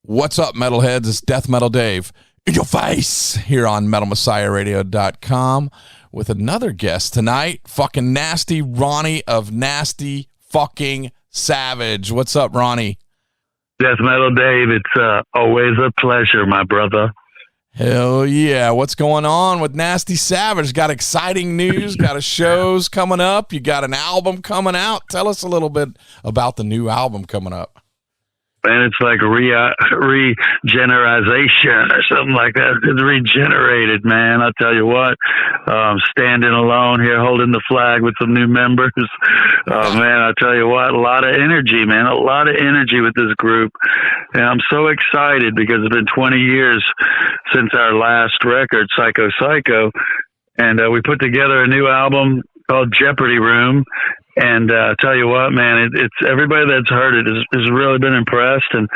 What's up, metalheads? It's Death Metal Dave in your face here on MetalMessiahRadio.com with another guest tonight, fucking nasty Ronnie of Nasty fucking Savage. What's up, Ronnie? Death Metal Dave, it's always a pleasure, my brother. Hell yeah. What's going on with Nasty Savage? Got exciting news, got a shows coming up. You got an album coming out. Tell us a little bit about the new album coming up. And it's like regenerization or something like that. It's regenerated, man. I'll tell you what, standing alone here, holding the flag with some new members. Man, I'll tell you what, a lot of energy, man. A lot of energy with this group. And I'm so excited because it's been 20 years since our last record, Psycho Psycho. And we put together a new album called Jeopardy Room. And I'll tell you what, man, it's everybody that's heard it has really been impressed, and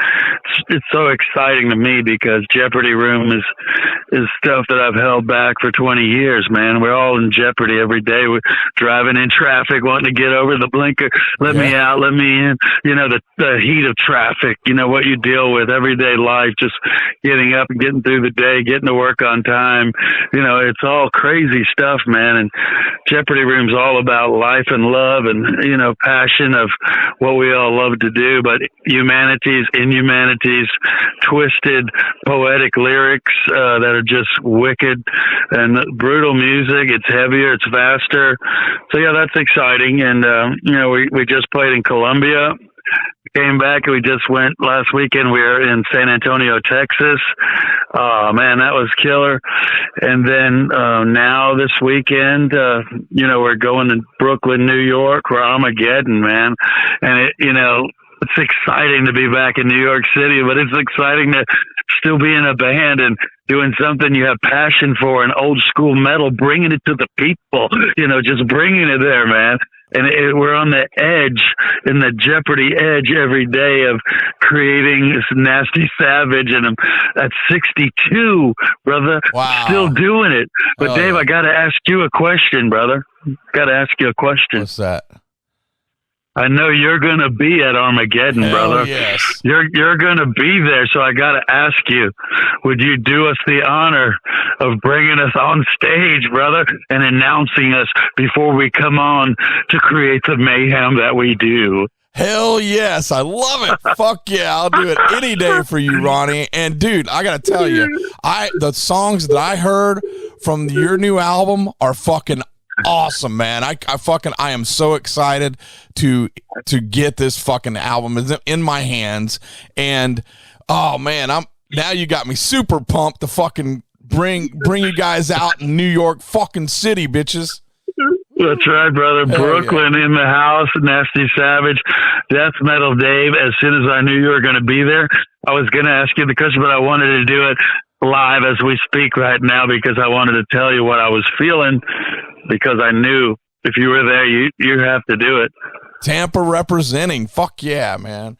it's so exciting to me because Jeopardy Room is stuff that I've held back for 20 years, man. We're all in jeopardy every day. We're driving in traffic, wanting to get over the blinker, let me out, let me in. You know, the heat of traffic, you know, what you deal with everyday life, just getting up and getting through the day, getting to work on time. You know, it's all crazy stuff, man. And Jeopardy Room's all about life and love and, you know, passion of what we all love to do, but humanities, inhumanities, twisted, poetic lyrics that are just wicked and brutal music. It's heavier, it's faster. So, yeah, that's exciting. And, you know, we just played in Colombia. Came back, we just went last weekend. We were in San Antonio, Texas. Man, that was killer. And then now this weekend, you know, we're going to Brooklyn, New York, for Armageddon, man. And, you know, it's exciting to be back in New York City, but it's exciting to still be in a band and doing something you have passion for, and old school metal, bringing it to the people, you know, just bringing it there, man. And we're on the edge, in the Jeopardy edge every day of creating this Nasty Savage. And I'm at 62, brother. Wow. Still doing it. But Dave, I got to ask you a question, brother. Got to ask you a question. What's that? I know you're going to be at Armageddon, brother. Yes. You're going to be there, so I got to ask you, would you do us the honor of bringing us on stage, brother, and announcing us before we come on to create the mayhem that we do? Hell yes. I love it. Fuck yeah. I'll do it any day for you, Ronnie. And dude, I got to tell you, the songs that I heard from your new album are fucking awesome, man. I am so excited to get this fucking album in my hands. And oh man, now you got me super pumped to fucking bring you guys out in New York fucking city, bitches. That's right, brother. Hell Brooklyn in the house, Nasty Savage, Death Metal Dave. As soon as I knew you were going to be there, I was going to ask you the question, but I wanted to do it live as we speak right now because I wanted to tell you what I was feeling, because I knew if you were there, you have to do it. Tampa representing. Fuck yeah, man.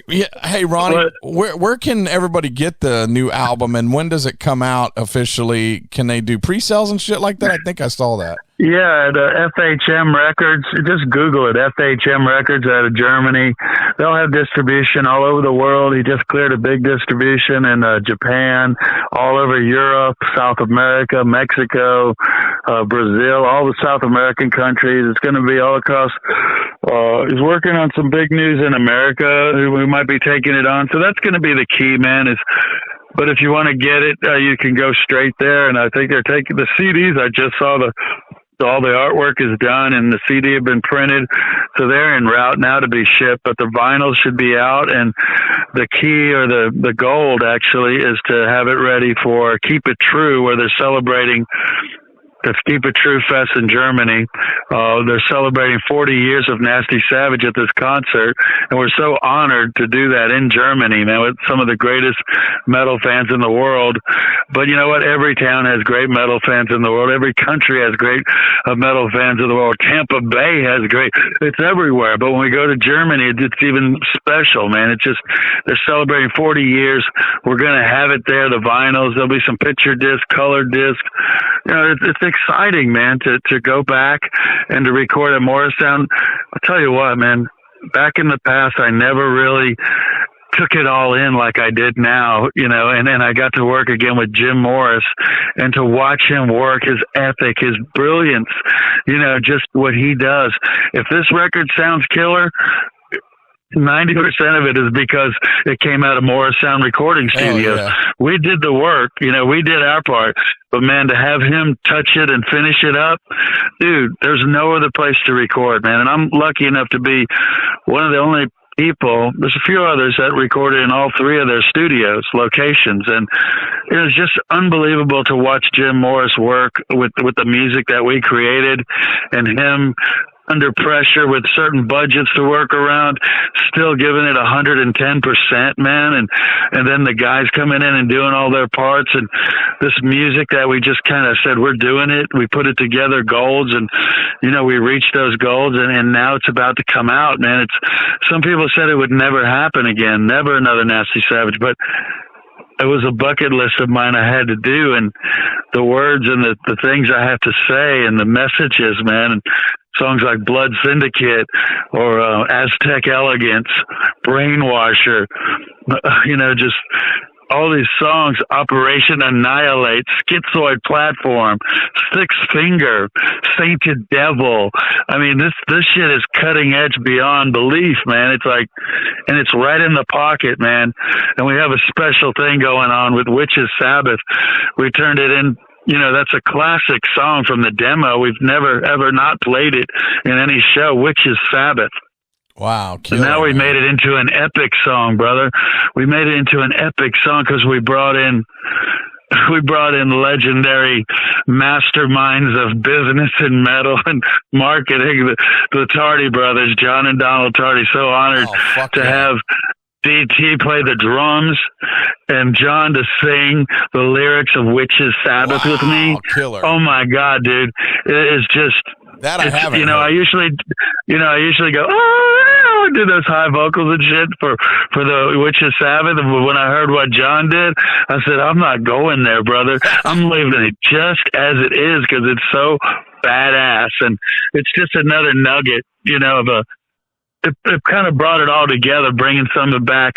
Yeah. Hey, Ronnie, where can everybody get the new album, and when does it come out officially? Can they do pre-sales and shit like that? I think I saw that. Yeah, the FHM Records. Just Google it, FHM Records out of Germany. They'll have distribution all over the world. He just cleared a big distribution in Japan, all over Europe, South America, Mexico, Brazil, all the South American countries. It's going to be all across. He's working on some big news in America. We might be taking it on. So that's going to be the key, man, but if you want to get it, you can go straight there. And I think they're taking the CDs. I just saw all the artwork is done and the CD have been printed. So they're en route now to be shipped, but the vinyl should be out. And the key, or the gold actually, is to have it ready for Keep It True, where they're celebrating the Keep It True Fest in Germany. They're celebrating 40 years of Nasty Savage at this concert, and we're so honored to do that in Germany, man, with some of the greatest metal fans in the world. But you know what? Every town has great metal fans in the world. Every country has great metal fans in the world. Tampa Bay has great. It's everywhere. But when we go to Germany, it's even special, man. It's just, they're celebrating 40 years. We're going to have it there, the vinyls. There'll be some picture disc, colored disc. You know, it's exciting, man, to go back and to record at Morrisound. I'll tell you what, man, back in the past, I never really took it all in like I did now, you know, and then I got to work again with Jim Morris, and to watch him work, his ethic, his brilliance, you know, just what he does. If this record sounds killer, 90% of it is because it came out of Morrisound Recording Studio. Yeah. We did the work, you know, we did our part, but man, to have him touch it and finish it up, dude, there's no other place to record, man. And I'm lucky enough to be one of the only people, there's a few others that recorded in all three of their studios locations, and it was just unbelievable to watch Jim Morris work with the music that we created, and him under pressure with certain budgets to work around, still giving it 110%, man. And then the guys coming in and doing all their parts, and this music that we just kind of said, we're doing it. We put it together, goals, and, you know, we reached those goals, and now it's about to come out, man. Some people said it would never happen again, never another Nasty Savage, but it was a bucket list of mine I had to do, and the words and the things I have to say and the messages, man, and songs like Blood Syndicate or Aztec Elegance, Brainwasher, you know, just all these songs, Operation Annihilate, Schizoid Platform, Six Finger, Sainted Devil. I mean, this shit is cutting edge beyond belief, man. It's like, and it's right in the pocket, man. And we have a special thing going on with Witches Sabbath. We turned it in. You know, that's a classic song from the demo. We've never, ever not played it in any show, Witches Sabbath. Wow. And now we made it into an epic song, brother. We made it into an epic song because we brought in legendary masterminds of business and metal and marketing, the Tardy brothers, John and Donald Tardy. So honored to have DT play the drums and John to sing the lyrics of Witches Sabbath with me. Killer. Oh my God, dude. It is just that I haven't. You know, I usually go, oh, do those high vocals and shit for the Witches Sabbath. And when I heard what John did, I said, I'm not going there, brother. I'm leaving it just as it is because it's so badass. And it's just another nugget, you know, it kind of brought it all together, bringing some of back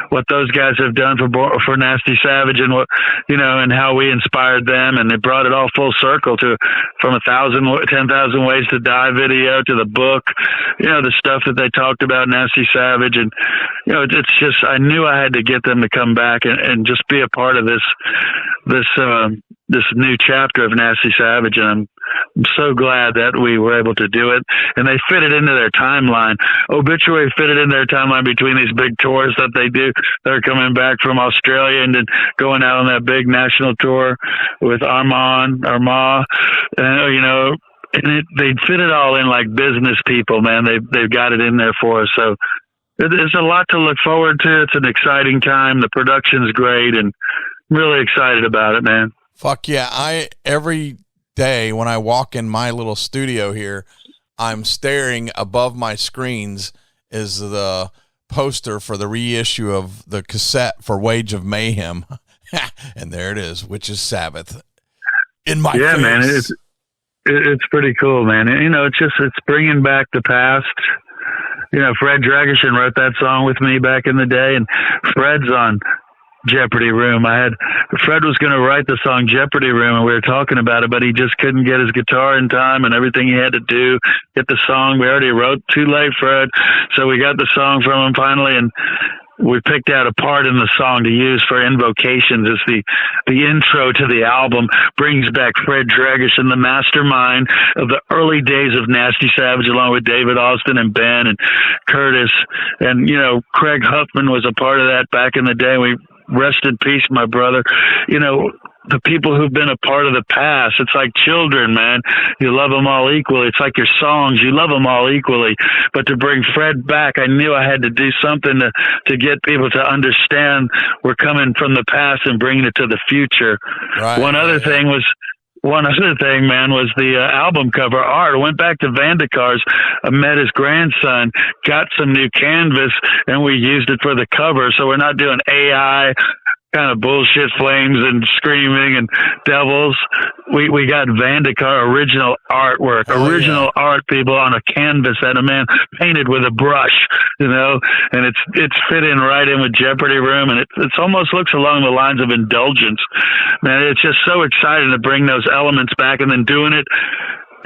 what those guys have done for Nasty Savage and what, you know, and how we inspired them. And it brought it all full circle from 10,000 Ways to Die video to the book, you know, the stuff that they talked about, Nasty Savage. And, you know, it's just, I knew I had to get them to come back and just be a part of this new chapter of Nasty Savage. And I'm so glad that we were able to do it. And they fit it into their timeline. Obituary fit it in their timeline between these big tours that they do. They're coming back from Australia and then going out on that big national tour with Armand, and, you know, and they fit it all in like business people, man. They've got it in there for us. So there's a lot to look forward to. It's an exciting time. The production's great, and I'm really excited about it, man. Fuck yeah. Every day when I walk in my little studio here, I'm staring above my screens is the poster for the reissue of the cassette for Wage of Mayhem. And there it is, Witches Sabbath in my face. Man, it's pretty cool, man. You know, it's bringing back the past. You know, Fred Dragishin wrote that song with me back in the day, and Fred's on Jeopardy Room. Fred was going to write the song Jeopardy Room, and we were talking about it, but he just couldn't get his guitar in time and everything he had to do, get the song. We already wrote too late, Fred. So we got the song from him finally, and we picked out a part in the song to use for Invocations as the intro to the album. Brings back Fred Dragishin, the mastermind of the early days of Nasty Savage, along with David Austin and Ben and Curtis. And, you know, Craig Huffman was a part of that back in the day. We rest in peace, my brother. You know, the people who've been a part of the past, it's like children, man. You love them all equally. It's like your songs. You love them all equally. But to bring Fred back, I knew I had to do something to get people to understand we're coming from the past and bringing it to the future. Right. One other thing, man, was the album cover art. I went back to Vandekar's. I met his grandson, got some new canvas, and we used it for the cover. So we're not doing AI kind of bullshit flames and screaming and devils. We got Vandekar original artwork, art, people, on a canvas that a man painted with a brush, and it's fit in right in with Jeopardy Room, and it almost looks along the lines of Indulgence. Man, it's just so exciting to bring those elements back, and then doing it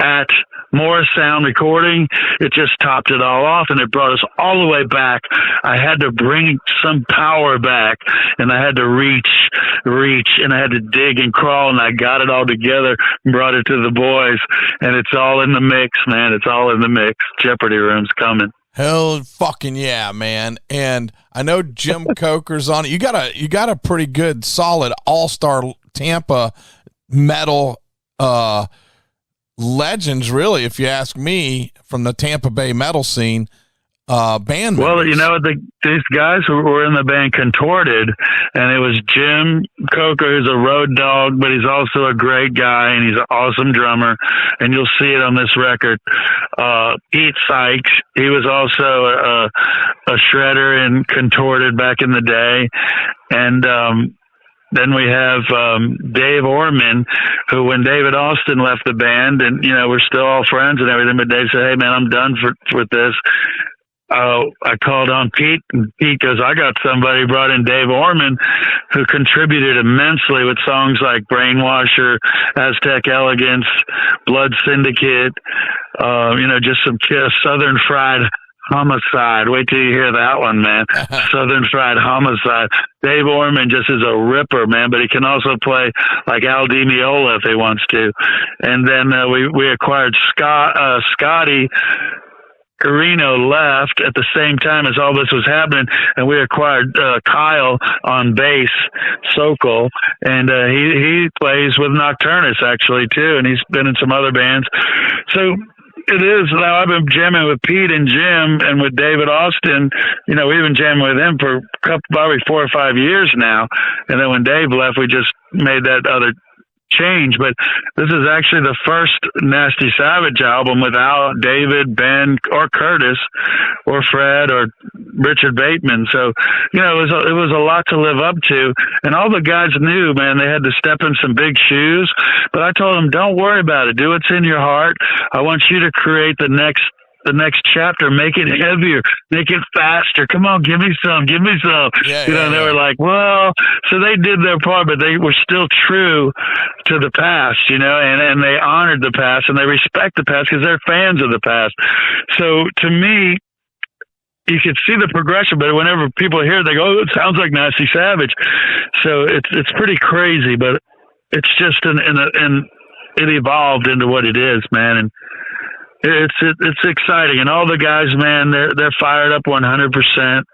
at Morrisound Recording, it just topped it all off, and it brought us all the way back. I had to bring some power back, and I had to reach, and I had to dig and crawl, and I got it all together and brought it to the boys, and it's all in the mix, man. It's all in the mix. Jeopardy Room's coming. Hell fucking yeah, man. And I know Jim Coker's on it. You got a pretty good, solid all-star Tampa metal legends, really, if you ask me, from the Tampa Bay metal scene, band members. Well, these guys were in the band Contorted, and it was Jim Coker, who's a road dog, but he's also a great guy, and he's an awesome drummer, and you'll see it on this record. Pete Sykes, he was also a shredder in Contorted back in the day, and then we have Dave Orman, who, when David Austin left the band, and we're still all friends and everything, but Dave said, "Hey man, I'm done with this." I called on Pete, and Pete goes, "I got somebody." Brought in Dave Orman, who contributed immensely with songs like Brainwasher, Aztec Elegance, Blood Syndicate, just some Southern Fried Homicide. Wait till you hear that one, man. Southern Fried Homicide. Dave Orman just is a ripper, man, but he can also play like Al Di Meola if he wants to. And then we acquired Scotty Carino left at the same time as all this was happening, and we acquired Kyle on bass, Sokol, and he plays with Nocturnus actually too, and he's been in some other bands. So it is. Now I've been jamming with Pete and Jim and with David Austin. We've been jamming with him for probably 4 or 5 years now. And then when Dave left, we just made that other change. But this is actually the first Nasty Savage album without David, Ben, or Curtis, or Fred, or Richard Bateman. So, it was a lot to live up to. And all the guys knew, man, they had to step in some big shoes. But I told them, don't worry about it. Do what's in your heart. I want you to create the next chapter. Make it heavier, make it faster. Come on, give me some. They were like, well, so they did their part, but they were still true to the past, and they honored the past, and they respect the past because they're fans of the past. So to me, you could see the progression, but whenever people hear it, they go, "Oh, it sounds like Nasty Savage." So it's pretty crazy, but it's just and it evolved into what it is, man. And it's exciting, and all the guys, man, they're fired up 100%.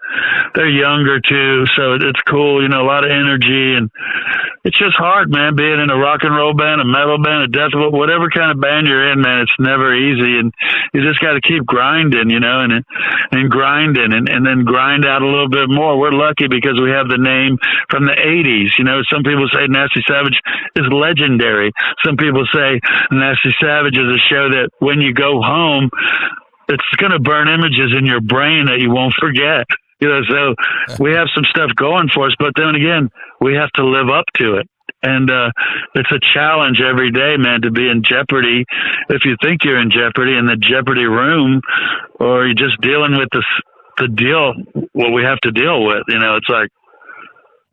They're younger too, so it's cool. A lot of energy, and it's just hard, man. Being in a rock and roll band, a metal band, a death metal, whatever kind of band you're in, man, it's never easy, and you just got to keep grinding, and grinding, and then grind out a little bit more. We're lucky because we have the name from the '80s. Some people say Nasty Savage is legendary. Some people say Nasty Savage is a show that when you go home, it's going to burn images in your brain that you won't forget. So we have some stuff going for us, but then again, we have to live up to it. And it's a challenge every day, man, to be in jeopardy. If you think you're in jeopardy in the Jeopardy Room, or you're just dealing with the deal, what we have to deal with, it's like,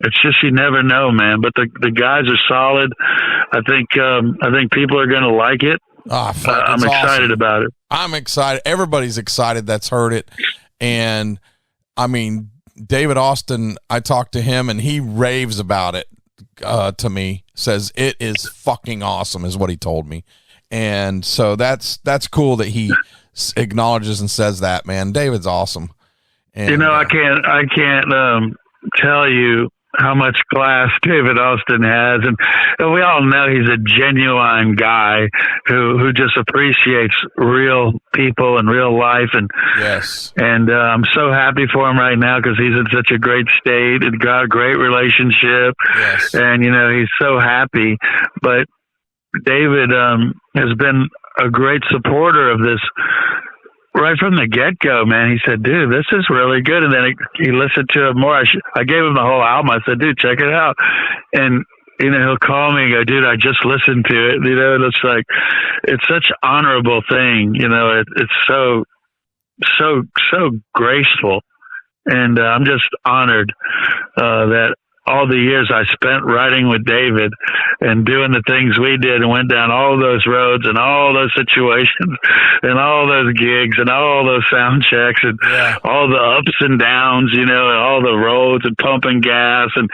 it's just, you never know, man. But the guys are solid. I think people are going to like it. Oh, I'm excited about it. I'm excited. Everybody's excited that's heard it. And I mean, David Austin, I talked to him and he raves about it to me, says it is fucking awesome is what he told me. And so that's cool that he acknowledges and says that, man. David's awesome. And, I can't tell you how much class David Austin has, and we all know he's a genuine guy who just appreciates real people and real life, and yes, and I'm so happy for him right now because he's in such a great state and got a great relationship, yes, and he's so happy. But David has been a great supporter of this right from the get-go, man, he said, dude, this is really good. And then he listened to it more. I gave him the whole album. I said, dude, check it out. And, you know, he'll call me and go, dude, I just listened to it. You know, and it's like, it's such an honorable thing. You know, it's so graceful. And I'm just honored that all the years I spent writing with David and doing the things we did and went down all those roads and all those situations and all those gigs and all those sound checks and all the ups and downs, you know, and all the roads and pumping gas and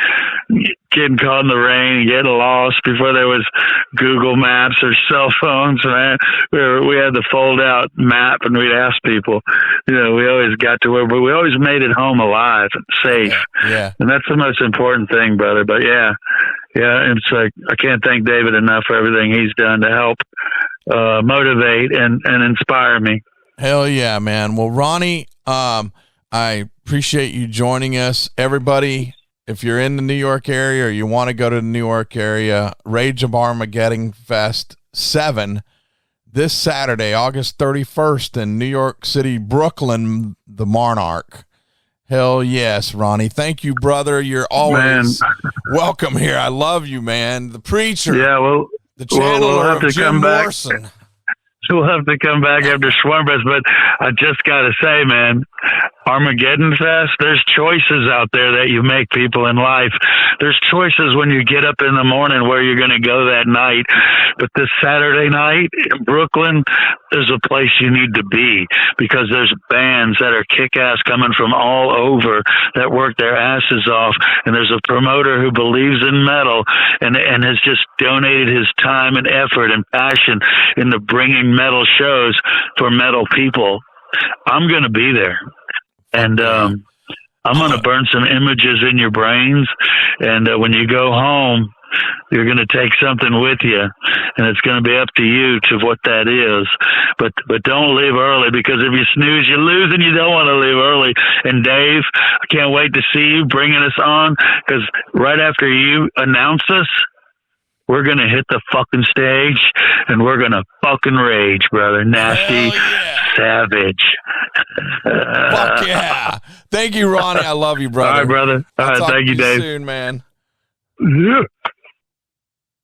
getting caught in the rain and getting lost before there was Google Maps or cell phones, man. We had the fold out map and we'd ask people, you know, we always got to where, but we always made it home alive and safe. Yeah. And that's the most important thing, brother. But yeah, it's like, I can't thank David enough for everything he's done to help motivate and inspire me. Hell yeah, man. Well, Ronnie, I appreciate you joining us. Everybody, if you're in the New York area or you want to go to the New York area, Rage of Armageddon Fest 7 this Saturday, August 31st in New York City, Brooklyn, the Monarch. Hell yes, Ronnie. Thank you, brother. You're always welcome here. I love you, man. The preacher. Yeah, well, the channeler we'll have to of Jim come back. Morrison. We'll have to come back after Schwarmbus, but I just got to say, man, Armageddon Fest, there's choices out there that you make, people, in life. There's choices when you get up in the morning where you're going to go that night. But this Saturday night in Brooklyn, there's a place you need to be because there's bands that are kick-ass coming from all over that work their asses off. And there's a promoter who believes in metal and has just donated his time and effort and passion into bringing metal shows for metal people. I'm going to be there. And I'm going to burn some images in your brains. And when you go home, you're going to take something with you. And it's going to be up to you to what that is. But don't leave early, because if you snooze, you lose, and you don't want to leave early. And Dave, I can't wait to see you bringing us on, because right after you announce us, we're going to hit the fucking stage, and we're going to fucking rage, brother. Nasty Savage. Fuck yeah. Thank you, Ronnie. I love you, brother. All right, brother. All right, thank you, Dave. Soon, man. Yeah.